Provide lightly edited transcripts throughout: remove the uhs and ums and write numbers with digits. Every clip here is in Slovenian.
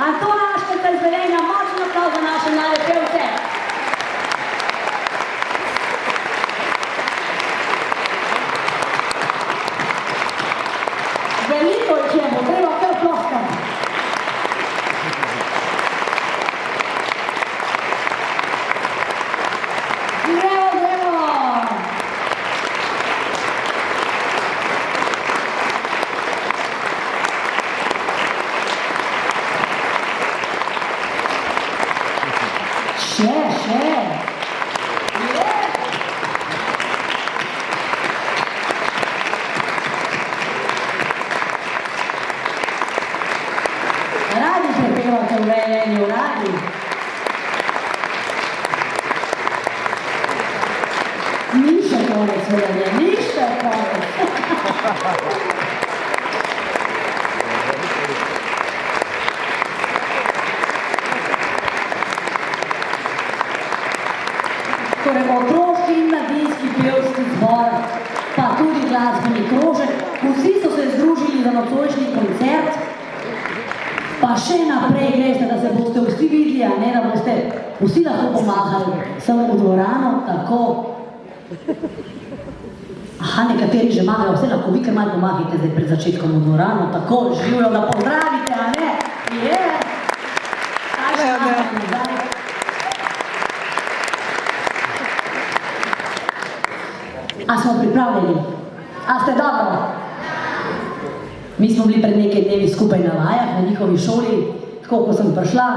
Antona Aškeca iz Velenja, močen aplavz za naše mlade pevce. Veliko jih je, bo treba kar ploskati. Torej, otroški in mladinski pevski zbor, pa tudi glasbeni krožek, vsi so se združili za nocojšnji koncert, pa še naprej greste, da se boste vsi videli, a ne, da boste vsi lahko pomahali, samo v dvorano, tako. Aha, nekateri že magajo, vse lahko vi kar malo pomahite zdaj pred začetkom v dvorano, tako, živjo, da pozdravite, a ne? A smo pripravljeni? A ste dobro? Mi smo bili pred nekaj dnevi skupaj na vajah, na njihovi šoli, tako ko sem prišla,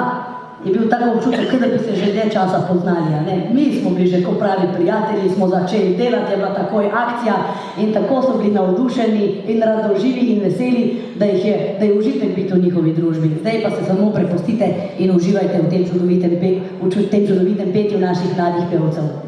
je bil tako občutek, da bi se že dlje časa poznali, a ne? Mi smo bili že kot pravi prijatelji, smo začeli delati, je bila takoj akcija in tako so bili navdušeni in radoživi in veseli, da je užitek biti v njihovi družbi. Zdaj pa se samo prepustite in uživajte v tem čudovitem petju naših mladih pevcev.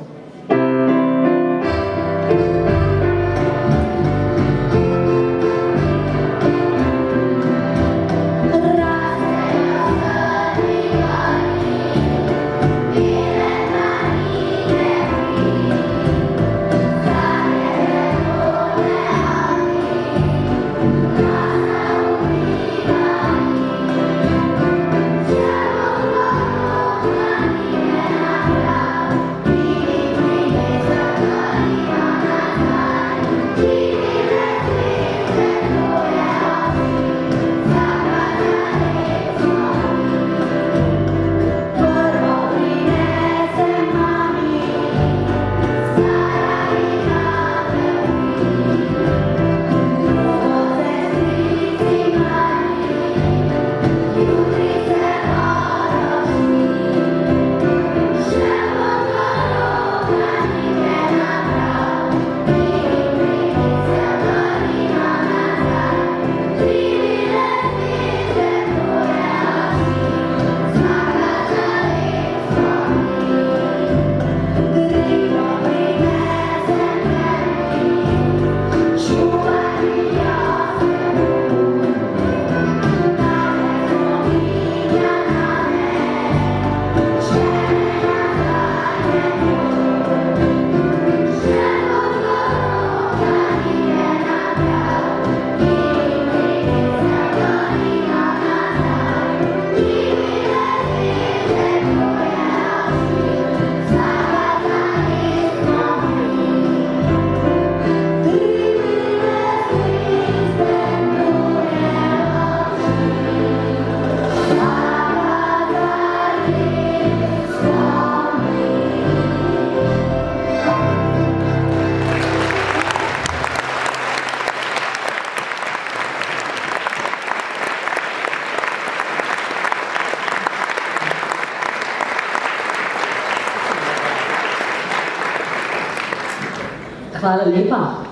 Hvala lepa.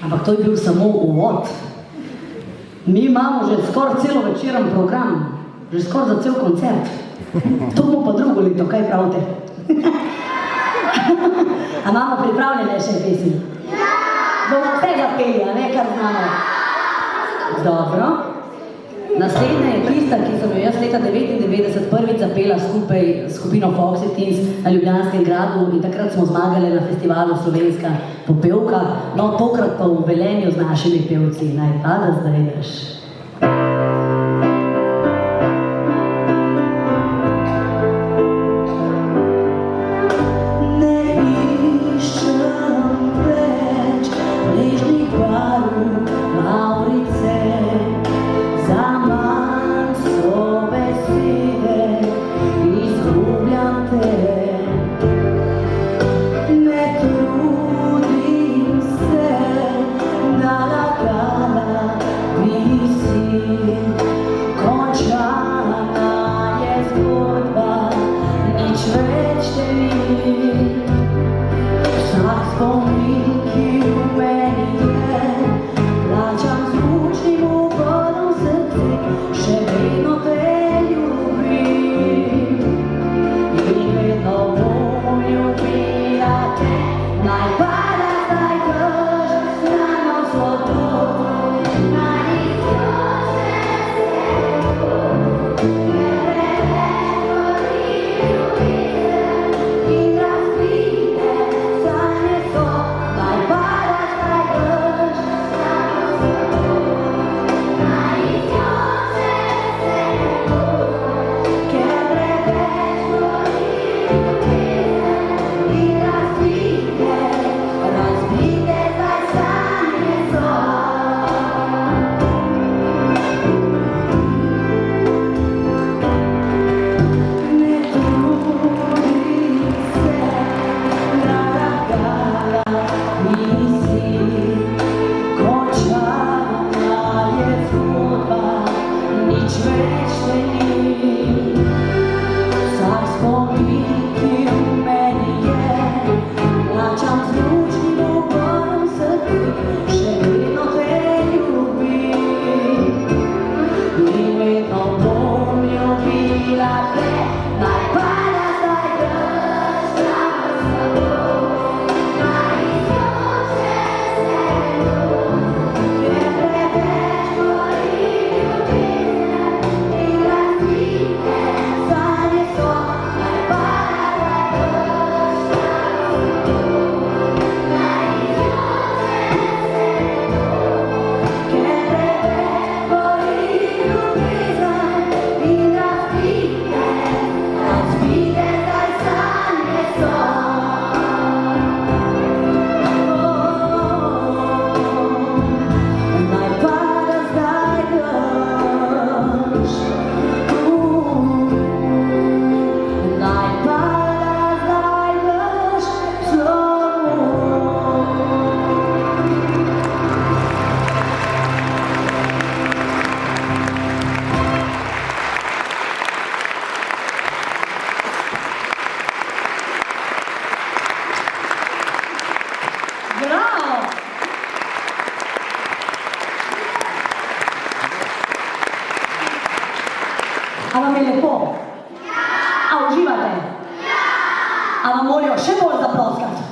Ampak to je bil samo uvod. Mi imamo že skoraj celovečeren program, že skoraj za cel koncert. To bo pa drugo leto, kaj pravite? A imamo pripravljene še pesmi? Ja! Bomo vse zapeli, a ne, kar znamo? Dobro. Naslednja je tista, ki sem jo jaz leta 1999 prvič zapela skupaj s skupino Foxy Teens na Ljubljanskem gradu in takrat smo zmagali na festivalu Slovenska popevka, no tokrat pa v Velenju z našimi pevci. Naj pa da zdaj veš. Bravo! A vam je lepo? A uživate? A vam morajo še bolj zaploskati?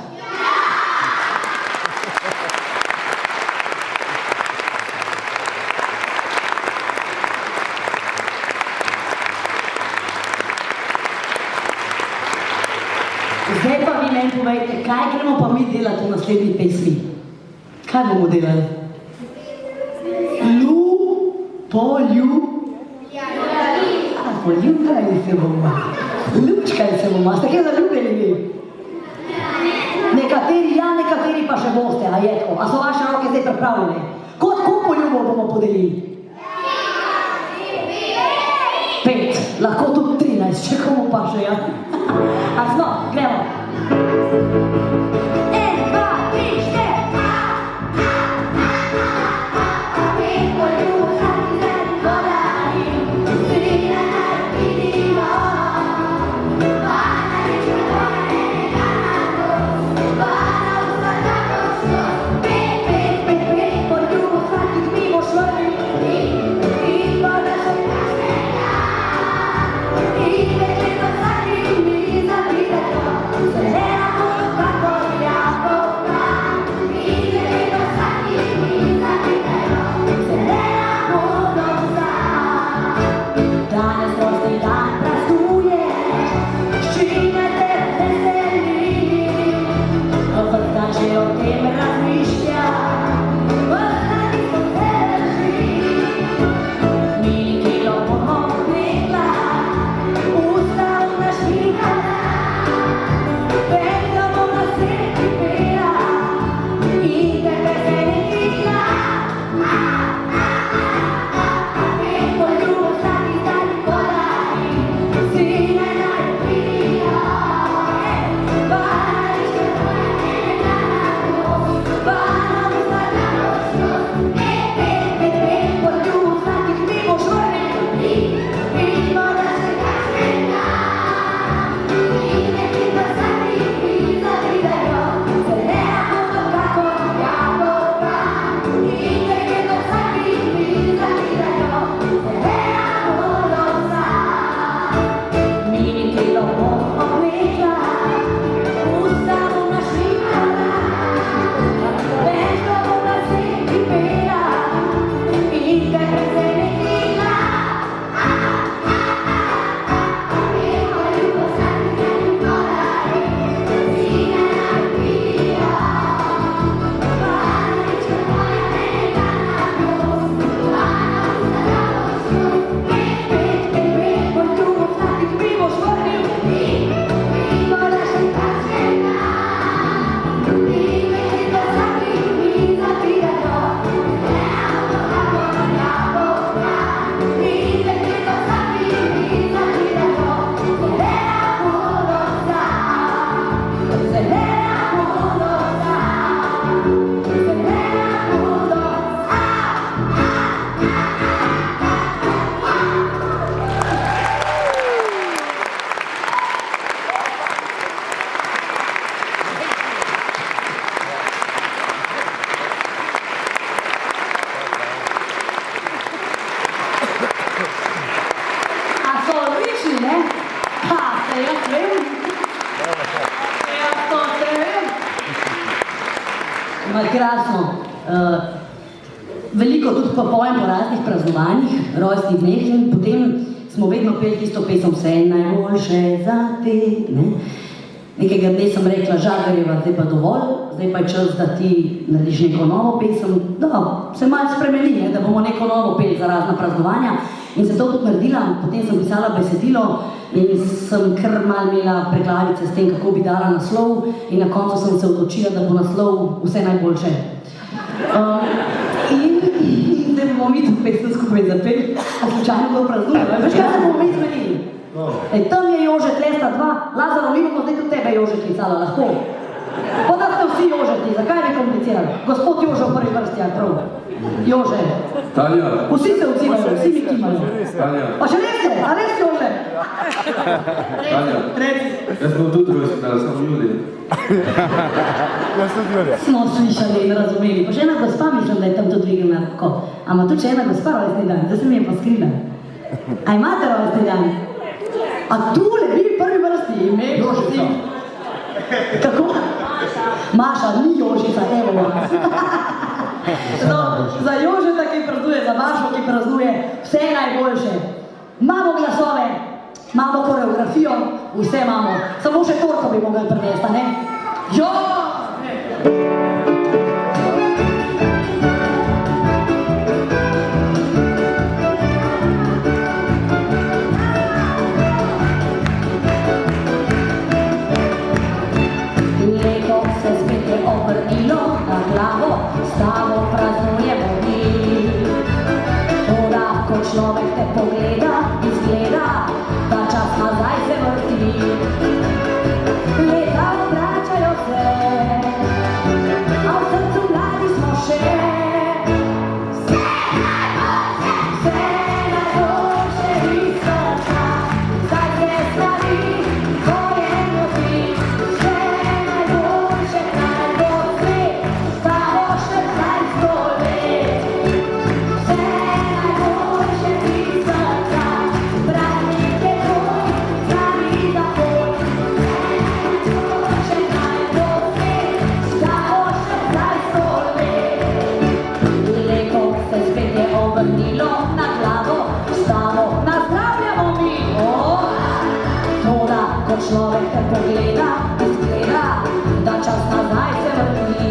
Zdaj pa vi meni povejte, kaj gremo pa mi delati v naslednji pesmi? Kaj bomo delali? Poljubljali se bomo. Lučkali se bomo. Ste kaj zaljubljeni vi? Nekateri ja, nekateri pa še boste. A je tako? A so vaše roke zdaj pripravljene? Koliko poljubov bomo podelili? 5. Lahko tudi 13, če komu pa še, ja? A smo, gremo. 1, 2, 3, 4. Krasno. Veliko tudi pa pojem po raznih praznovanjih, rojstnih dneh in potem smo vedno peli tisto pesem Vse najboljše za te, ne? Nekega dne sem rekla, Žagarjeva, zdaj pa dovolj, zdaj pa je čas, da ti narediš neko novo pesem, da se malo spremeni, ne? Da bomo neko novo peli za razna praznovanja in se to tudi naredila, potem sem pisala besedilo in sem kar malo imela preglavice s tem, kako bi dala naslov in na koncu sem se odločila, da bo naslov Vse najboljše. In da bomo mi to pesem skupaj zapeli, a slučajno to praznujemo. Veš, kaj se bomo mi zmenili? Tam je Jože, tle sta dva, Lazaro, mi bomo zdaj do tebe, Jože, klicala, lahko? Pa da ste vsi Jožeti, zakaj bi komplicirali? Gospod Jože v prvi vrsti, ja, prav. Jože. Tanja. Vsi se odzivajo, vsi mi kimajo. Tanja. Pa še res je, a res Jože? Tanja. Reci. Jaz sem tudi rojsten, da sem Julija. Smo slišali in razumeli. Pa še ena gospa mislim, da je tam to dvignila lahko. A ima tudi še ena gospa rojstni dan, zdaj se mi je pa skrila. A imate rojstni dan? A tule, vi prvi vrsti, ime Jožica. Kako? Maša, ni Jožica, evo. No, za Jožeta, ki praznuje, za Mašo, ki praznuje, vse najboljše. Imamo glasove, imamo koreografijo, vse imamo. Samo še torko bi mogli prinesti, ne? Jo! Leto se spet je obrnilo na glavo, stavo praznujemo mi. Toda, ko človek te pogleda, izgleda, da čas nazaj se vrti. Leta obračajo se, a v srcu mladi smo še. Vse najboljše iz srca, zdaj se slavi tvoje moči. Vse najboljše, kaj bo svet, stavo še 100 let. Vse najboljše iz srca, praznik je tvoj, slavi zahod. Vse najboljše, kaj bo svet, stavo še 100 let. Leto se spet je obrnilo na glavo, stavo nazdravljamo mi. Toda, ko človek te pogleda, izgleda, da čas nazaj se vrti.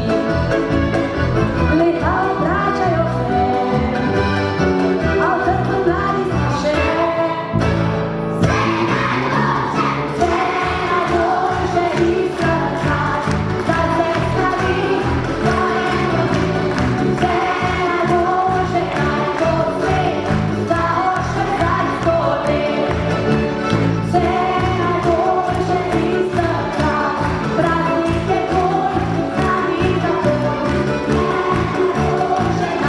Leta obračajo se, a v srcu mladi smo še. Vse najboljše iz srca, zdaj se slavi tvoje moči. Vse najboljše, kaj bo svet, stavo še 100 let. Vse najboljše iz srca, praznik je tvoj, slavi zahod. Vse najboljše, kaj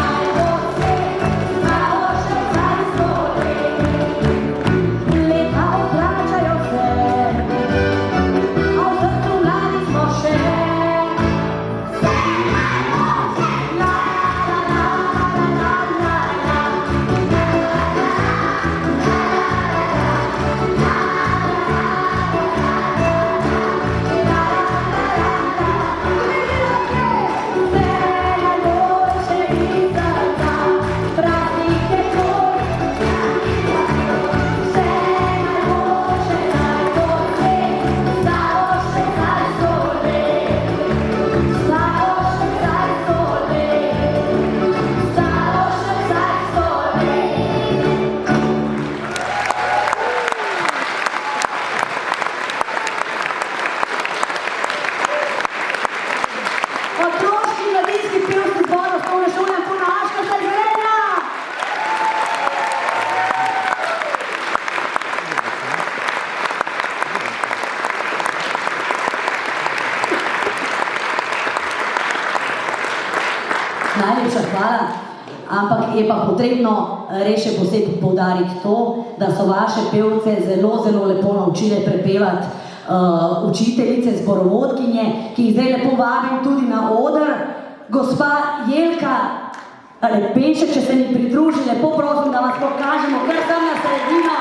bo svet, stavo še 100 let. Leta obračajo se, a v srcu mladi smo še. Vse najboljše, la la la la la la Vse najboljše iz srca, praznik je tvoj. Vse najboljše, kaj bo svet, stavo še 100 let. Stavo še 100 let. Stavo še 100 let. Otroški mladinski pevski zbor Osnovne šole Antona Aškerca iz Velenja. Najlepša hvala, ampak je pa potrebno res še posebej poudariti to, da so vaše pevce zelo, zelo lepo naučile prepevati učiteljice, zborovodkinje, ki jih zdaj lepo vabim tudi na oder. Gospa Jelka Lepenšek, če se mi pridruži, lepo prosim, da vas pokažemo kar tam na sredino.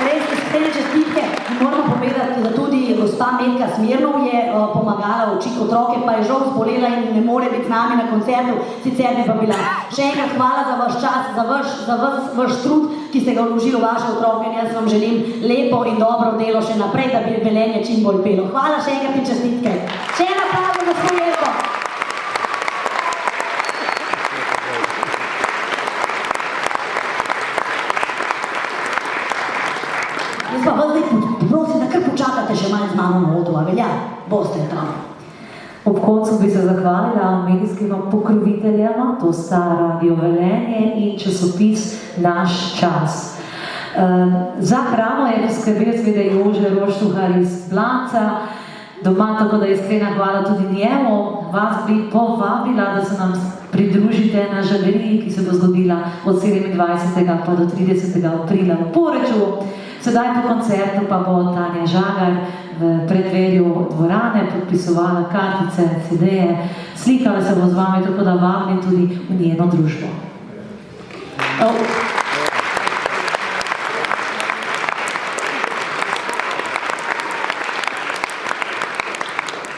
Res, iskrene čestitke, moramo povedati, da tudi gospa Metka Smirnov je pomagala učiti otroke, pa je žal zbolela in ne more biti z nami na koncertu, sicer bi pa bila. Še enkrat hvala za vaš čas, za vaš trud, ki ste ga vložili v vaše otroke in jaz vam želim lepo in dobro delo še naprej, da bi Velenje čim bolj pelo. Hvala še enkrat in čestitke. Še ena hvala za gospod Jelko. Jaz pa vas zdaj prosim, da kar počakate še malo z mano na odru, a velja? Boste tam. Ob koncu bi se zahvalila medijskima pokroviteljama, to sta Radio Velenje in časopis Naš čas. Za hrano je poskrbel seveda Jože Roštuhar iz Blanca, doma, tako da iskrena hvala tudi njemu. Vas bi povabila, da se nam pridružite na žaleriji, ki se bo zgodila od 27. pa do 30. aprila v Poreču. Sedaj po koncertu pa bo Tanja Žagar v predverju dvorane podpisovala kartice, CD-je, slikala se bo z vami, tako da vabim tudi v njeno družbo.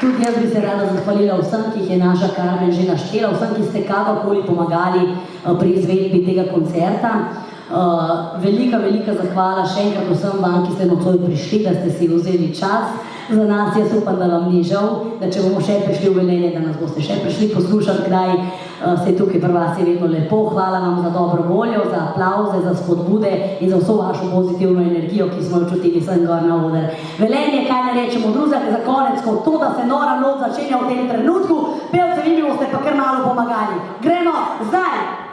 Tudi jaz bi se rada zahvalila vsem, ki jih je naša Karmen že naštela, vsem, ki ste kakorkoli pomagali pri izvedbi tega koncerta. Velika zahvala še enkrat vsem vam, ki ste nocoj prišli, da ste si vzeli čas za nas. Jaz upam, da vam ni žal, da če bomo še prišli v Velenje, da nas boste še prišli poslušati, kdaj se tukaj pri vas je vedno lepo. Hvala vam za dobro voljo, za aplavze, za spodbude in za vso vašo pozitivno energijo, ki smo jo čutili sem gor na oder. Velenje, kaj ne rečemo drugega, za konec, kot to, da se nora noč začenja v tem trenutku, pevce vi mi boste pa kar malo pomagali. Gremo zdaj!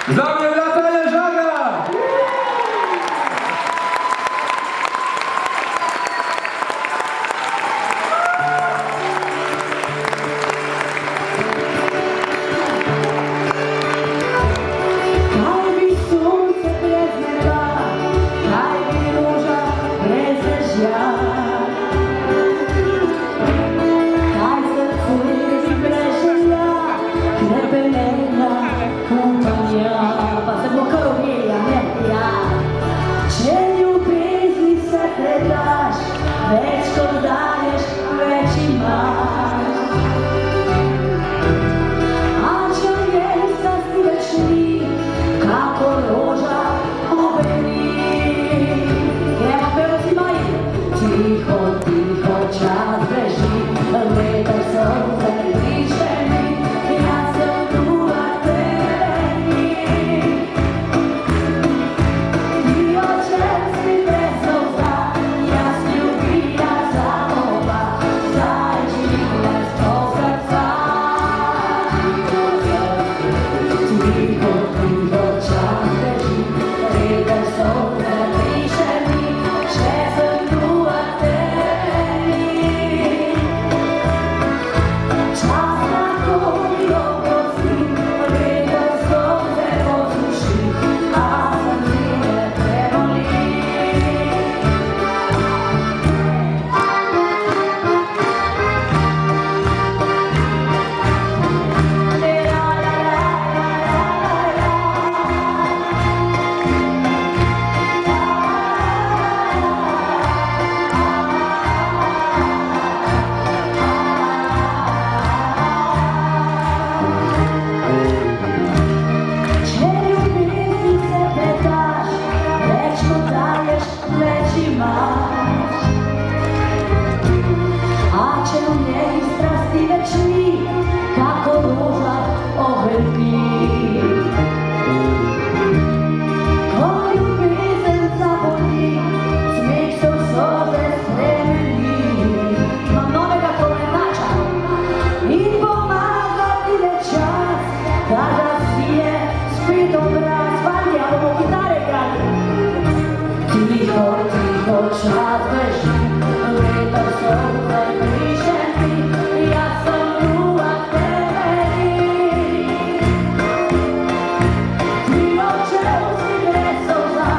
Zdaj je bila Tanja Žagar! več kot daješ, več imaš. A če v njej strasti več ni, kako roža obeli. Evo pevci moji, tiho, tiho čas beži, veter solze diše mi, jaz sem tu, a tebe ni. Ti očem si brez solza, jaz ljubila zamova, zdaj živim sto srca. Tiho, tiho čas beži, veter solze diše mi, še sem tu, a tebe ni. Čas lahko mi oprosti, veter solze posuši, a srce me preboli. Če ljubezni sebe daš, več kot daješ, več imaš. A če v njej strasti več ni, kako roža ohrpi. Ko ljubezen zaboli, smeh se v solze spremeni. Imam novega komentača in pomaga ti le čas, da razvije spet obraz. Vanja, bomo kitare igrali. Tiho, tiho čas beži, veter solze diše mi, jaz sem tu, a tebe ni. Ti očel si brez solza,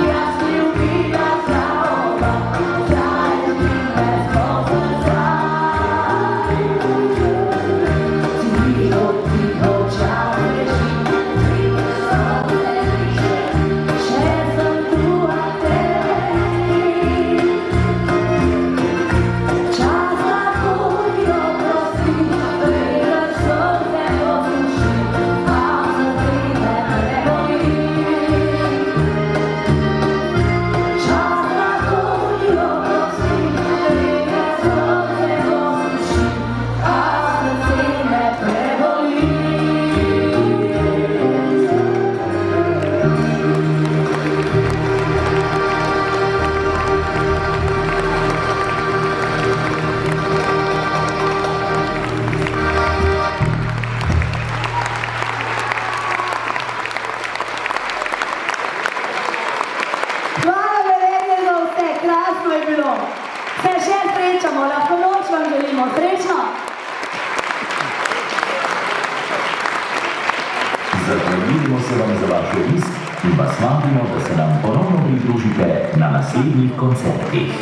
jaz ljubila zamova, zdaj ljubim sto srca. Tiho, tiho čas beži, veter solze diše mi, še sem tu, a tebe ni. Čas lahko mi oprosti, veter solze posuši, a srce me preboli. Čas lahko mi oprosti, veter solze posuši, a srce me preboli. Hvala Velenje za vse, krasno je bilo. Se še srečamo, lahko noč vam želimo, srečno. Zahvaljujemo se vam za vaš obisk in vas vabimo, da se nam ponovno pridružite na naslednjih koncertih.